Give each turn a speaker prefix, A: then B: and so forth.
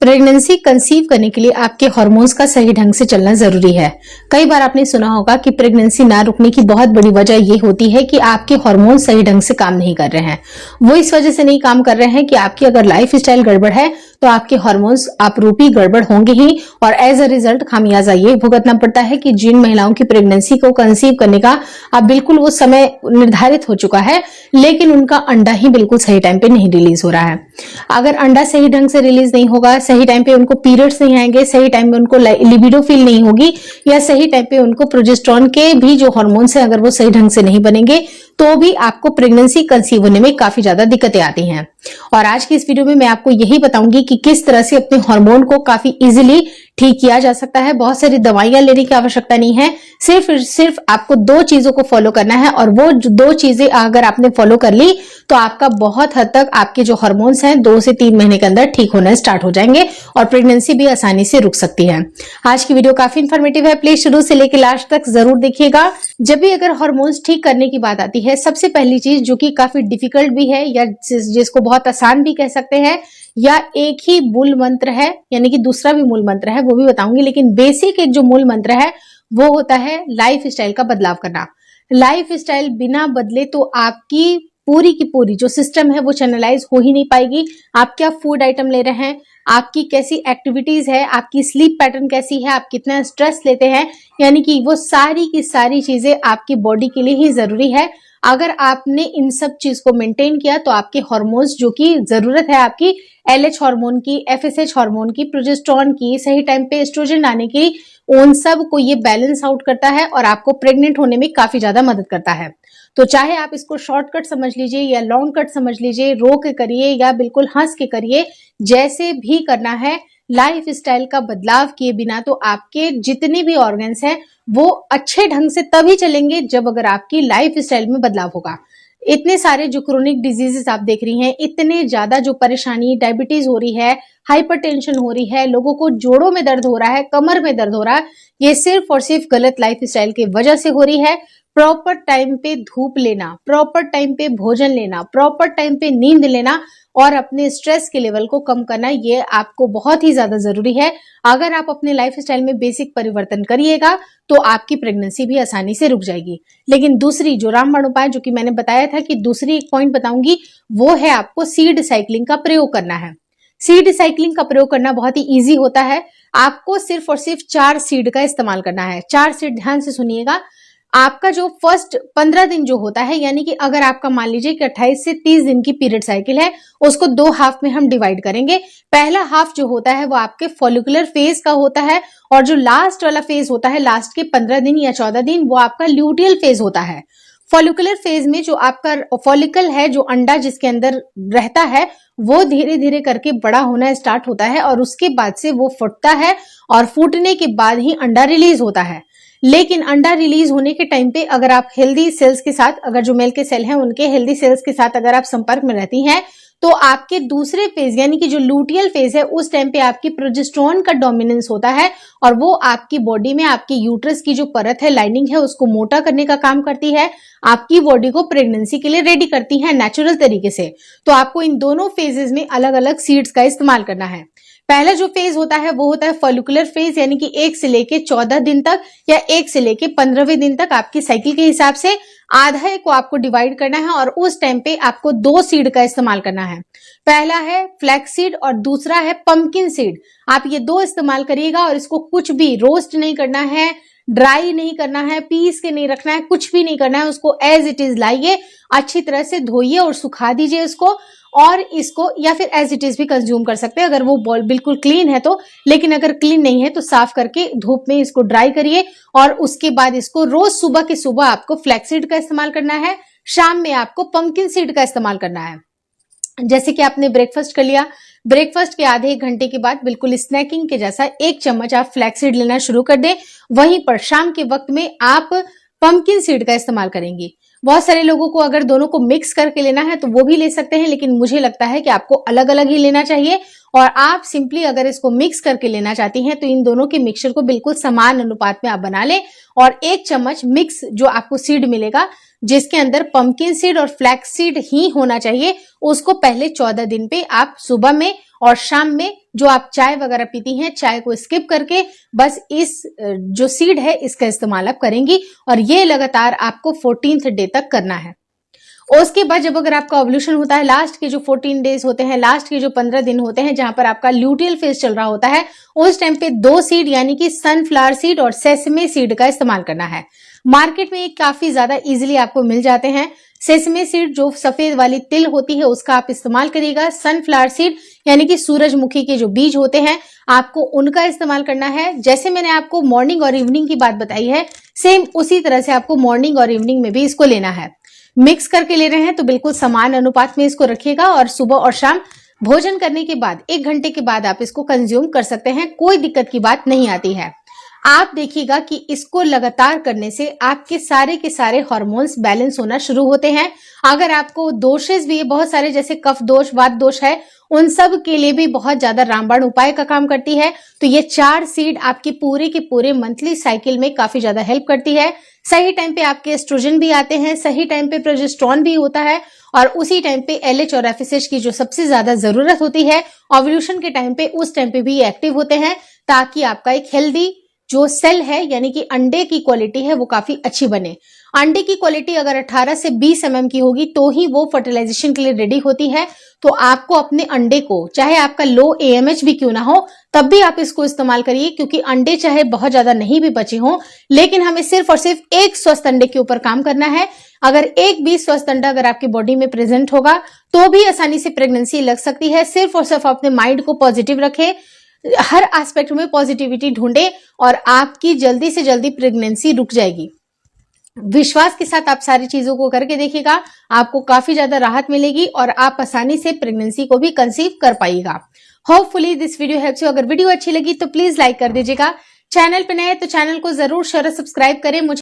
A: Pregnancy conceive करने के लिए आपके हार्मोन्स का सही ढंग से चलना जरूरी है। कई बार आपने सुना होगा कि प्रेगनेंसी ना रुकने की बहुत बड़ी वजह ये होती है कि आपके हार्मोन सही ढंग से काम नहीं कर रहे हैं। वो इस वजह से नहीं काम कर रहे हैं कि आपकी अगर लाइफ स्टाइल गड़बड़ है तो आपके हार्मोन्स आपरूपी गड़बड़ होंगे ही, और एज अ रिजल्ट खामियाजा ये भुगतना पड़ता है कि जिन महिलाओं की प्रेगनेंसी को कंसीव करने का अब बिल्कुल वो समय निर्धारित हो चुका है, लेकिन उनका अंडा ही बिल्कुल सही टाइम पे नहीं रिलीज हो रहा है। अगर अंडा सही ढंग से रिलीज नहीं होगा, सही टाइम पे उनको पीरियड्स नहीं आएंगे, सही टाइम पे उनको लिबिडो फील नहीं होगी, या सही टाइम पे उनको प्रोजेस्टेरोन के भी जो हार्मोन्स है अगर वो सही ढंग से नहीं बनेंगे, तो भी आपको प्रेगनेंसी कंसीव होने में काफी ज्यादा दिक्कतें आती हैं। और आज की इस वीडियो में मैं आपको यही बताऊंगी कि किस तरह से अपने हार्मोन को काफी इजीली ठीक किया जा सकता है। बहुत सारी दवाइयां लेने की आवश्यकता नहीं है, सिर्फ आपको दो चीजों को फॉलो करना है, और वो दो चीजें अगर आपने फॉलो कर ली तो आपका बहुत हद तक आपके जो हार्मोन्स हैं 2 से 3 महीने के अंदर ठीक होना स्टार्ट हो जाएंगे और प्रेगनेंसी भी आसानी से रुक सकती है। आज की वीडियो काफी इंफॉर्मेटिव है, प्लीज शुरू से लेकर लास्ट तक जरूर देखिएगा। जब भी अगर हार्मोन्स ठीक करने की बात आती है, सबसे पहली चीज जो कि काफी डिफिकल्ट भी है या जिसको बहुत आसान भी कह सकते हैं, या एक ही मूल मंत्र है, यानी कि दूसरा भी मूल मंत्र है वो भी बताऊंगी, लेकिन बेसिक एक जो मूल मंत्र है वो होता है लाइफ स्टाइल का बदलाव करना। लाइफ स्टाइल बिना बदले तो आपकी पूरी की पूरी जो सिस्टम है वो चैनलाइज हो ही नहीं पाएगी। आप क्या फूड आइटम ले रहे हैं, आपकी कैसी एक्टिविटीज है, आपकी स्लीप पैटर्न कैसी है, आप कितना स्ट्रेस लेते हैं, यानी कि वो सारी की सारी चीजें आपकी बॉडी के लिए ही जरूरी है। अगर आपने इन सब चीज को मेंटेन किया तो आपके हार्मोन्स जो कि जरूरत है आपकी LH हार्मोन की, FSH हार्मोन की, प्रोजेस्टेरोन की, सही टाइम पे एस्ट्रोजन आने की, उन सब को ये बैलेंस आउट करता है और आपको प्रेग्नेंट होने में काफी ज्यादा मदद करता है। तो चाहे आप इसको शॉर्टकट समझ लीजिए या लॉन्ग कट समझ लीजिए, रो के करिए या बिल्कुल हंस के करिए, जैसे भी करना है, लाइफ स्टाइल का बदलाव किए बिना तो आपके जितने भी ऑर्गन्स हैं वो अच्छे ढंग से तभी चलेंगे जब अगर आपकी लाइफ स्टाइल में बदलाव होगा। इतने सारे जो क्रोनिक डिजीजेस आप देख रही हैं, इतने ज्यादा जो परेशानी, डायबिटीज हो रही है, हाइपरटेंशन हो रही है, लोगों को जोड़ों में दर्द हो रहा है, कमर में दर्द हो रहा है, ये सिर्फ और सिर्फ गलत लाइफ स्टाइल की वजह से हो रही है। प्रॉपर टाइम पे धूप लेना, प्रॉपर टाइम पे भोजन लेना, प्रॉपर टाइम पे नींद लेना और अपने स्ट्रेस के लेवल को कम करना, ये आपको बहुत ही ज्यादा जरूरी है। अगर आप अपने लाइफ स्टाइल में बेसिक परिवर्तन करिएगा तो आपकी प्रेगनेंसी भी आसानी से रुक जाएगी। लेकिन दूसरी जो रामबाण उपाय, जो कि मैंने बताया था कि दूसरी एक पॉइंट बताऊंगी, वो है आपको सीड साइक्लिंग का प्रयोग करना है। सीड साइक्लिंग का प्रयोग करना बहुत ही इजी होता है। आपको सिर्फ और सिर्फ 4 सीड का इस्तेमाल करना है। 4 सीड, ध्यान से सुनिएगा। आपका जो फर्स्ट 15 दिन जो होता है, यानी कि अगर आपका मान लीजिए कि 28 से 30 दिन की पीरियड साइकिल है, उसको 2 हाफ में हम डिवाइड करेंगे। पहला हाफ जो होता है वो आपके फॉलिकुलर फेज का होता है, और जो लास्ट वाला फेज होता है, लास्ट के 15 दिन या 14 दिन, वो आपका ल्यूटियल फेज होता है। फॉलिकुलर फेज में जो आपका फॉलिकल है, जो अंडा जिसके अंदर रहता है, वो धीरे धीरे करके बड़ा होना स्टार्ट होता है और उसके बाद से वो फूटता है, और फूटने के बाद ही अंडा रिलीज होता है। लेकिन अंडा रिलीज होने के टाइम पे अगर आप हेल्दी सेल्स के साथ, अगर जो मेल के सेल हैं उनके हेल्दी सेल्स के साथ अगर आप संपर्क में रहती हैं, तो आपके दूसरे फेज यानी कि जो लूटियल फेज है, उस टाइम पे आपकी प्रोजेस्टेरोन का डोमिनेंस होता है, और वो आपकी बॉडी में आपकी यूट्रस की जो परत है, लाइनिंग है, उसको मोटा करने का काम करती है, आपकी बॉडी को प्रेगनेंसी के लिए रेडी करती है नेचुरल तरीके से। तो आपको इन दोनों फेजेस में अलग अलग सीड्स का इस्तेमाल करना है। पहला जो फेज होता है वो होता है फॉलिकुलर फेज, यानी कि 1 से लेके 14 दिन तक या 1 से लेके 15वें दिन तक आपकी साइकिल के हिसाब से आधा को आपको डिवाइड करना है, और उस टाइम पे आपको 2 सीड का इस्तेमाल करना है। पहला है फ्लैक्स सीड और दूसरा है पंपकिन सीड। आप ये 2 इस्तेमाल करिएगा, और इसको कुछ भी रोस्ट नहीं करना है, ड्राई नहीं करना है, पीस के नहीं रखना है, कुछ भी नहीं करना है। उसको एज इट इज लाइए, अच्छी तरह से धोइए और सुखा दीजिए इसको, और इसको या फिर एज इट इज भी कंज्यूम कर सकते हैं अगर वो बॉल बिल्कुल क्लीन है तो। लेकिन अगर क्लीन नहीं है तो साफ करके धूप में इसको ड्राई करिए, और उसके बाद इसको रोज सुबह के सुबह आपको फ्लैक्स सीड का इस्तेमाल करना है, शाम में आपको पंपकिन सीड का इस्तेमाल करना है। जैसे कि आपने ब्रेकफास्ट कर लिया, ब्रेकफास्ट के आधे 1 घंटे के बाद बिल्कुल स्नैकिंग के जैसा 1 चम्मच आप फ्लैक्स सीड लेना शुरू कर दें। वहीं पर शाम के वक्त में आप पंपकिन सीड का इस्तेमाल करेंगी। बहुत सारे लोगों को अगर दोनों को मिक्स करके लेना है तो वो भी ले सकते हैं, लेकिन मुझे लगता है कि आपको अलग अलग ही लेना चाहिए। और आप सिंपली अगर इसको मिक्स करके लेना चाहती हैं तो इन दोनों के मिक्सचर को बिल्कुल समान अनुपात में आप बना लें, और 1 चम्मच मिक्स जो आपको सीड मिलेगा, जिसके अंदर पंपकिन सीड और फ्लैक्स सीड ही होना चाहिए, उसको पहले 14 दिन पे आप सुबह में और शाम में जो आप चाय वगैरह पीती हैं, चाय को स्किप करके बस इस जो सीड है इसका इस्तेमाल आप करेंगी और ये लगातार आपको 14th डे तक करना है। उसके बाद जब अगर आपका ओव्यूलेशन होता है, लास्ट के जो 14 डेज होते हैं, लास्ट के जो 15 दिन होते हैं जहां पर आपका ल्यूटियल फेज चल रहा होता है, उस टाइम पे 2 सीड यानी कि सनफ्लावर सीड और सेसमे सीड का इस्तेमाल करना है। मार्केट में काफी ज्यादा इजीली आपको मिल जाते हैं। सेसमे सीड जो सफेद वाली तिल होती है उसका आप इस्तेमाल करिएगा। सनफ्लावर सीड यानी कि सूरजमुखी के जो बीज होते हैं आपको उनका इस्तेमाल करना है। जैसे मैंने आपको मॉर्निंग और इवनिंग की बात बताई है, सेम उसी तरह से आपको मॉर्निंग और इवनिंग में भी इसको लेना है। मिक्स करके ले रहे हैं तो बिल्कुल समान अनुपात में इसको रखिएगा और सुबह और शाम भोजन करने के बाद 1 घंटे के बाद आप इसको कंज्यूम कर सकते हैं, कोई दिक्कत की बात नहीं आती है। आप देखिएगा कि इसको लगातार करने से आपके सारे के सारे हार्मोन्स बैलेंस होना शुरू होते हैं। अगर आपको दोषेस भी बहुत सारे जैसे कफ दोष, वात दोष है, उन सब के लिए भी बहुत ज्यादा रामबाण उपाय का काम करती है। तो ये 4 सीड आपके पूरे के पूरे मंथली साइकिल में काफी ज्यादा हेल्प करती है। सही टाइम पे आपके एस्ट्रोजन भी आते हैं, सही टाइम पे प्रोजेस्टेरोन भी होता है और उसी टाइम पे एलएच और एफएसएच की जो सबसे ज्यादा जरूरत होती है ओव्यूलेशन के टाइम पे, उस टाइम पे भी एक्टिव होते हैं ताकि आपका एक हेल्दी जो सेल है यानी कि अंडे की क्वालिटी है वो काफी अच्छी बने। अंडे की क्वालिटी अगर 18 से 20 mm की होगी तो ही वो फर्टिलाइजेशन के लिए रेडी होती है। तो आपको अपने अंडे को, चाहे आपका लो AMH भी क्यों ना हो, तब भी आप इसको इस्तेमाल करिए, क्योंकि अंडे चाहे बहुत ज्यादा नहीं भी बचे हों, लेकिन हमें सिर्फ और सिर्फ एक स्वस्थ अंडे के ऊपर काम करना है। अगर एक भी स्वस्थ अंडा अगर आपकी बॉडी में प्रेजेंट होगा तो भी आसानी से प्रेगनेंसी लग सकती है। सिर्फ और सिर्फ अपने माइंड को पॉजिटिव रखें, हर एस्पेक्ट में पॉजिटिविटी ढूंढे और आपकी जल्दी से जल्दी प्रेगनेंसी रुक जाएगी। विश्वास के साथ आप सारी चीजों को करके देखिएगा, आपको काफी ज्यादा राहत मिलेगी और आप आसानी से प्रेगनेंसी को भी कंसीव कर पाइएगा। Hopefully this video helps you. अगर वीडियो अच्छी लगी तो प्लीज लाइक कर दीजिएगा। चैनल पे नए तो चैनल को जरूर शेयर और सब्सक्राइब करें। मुझे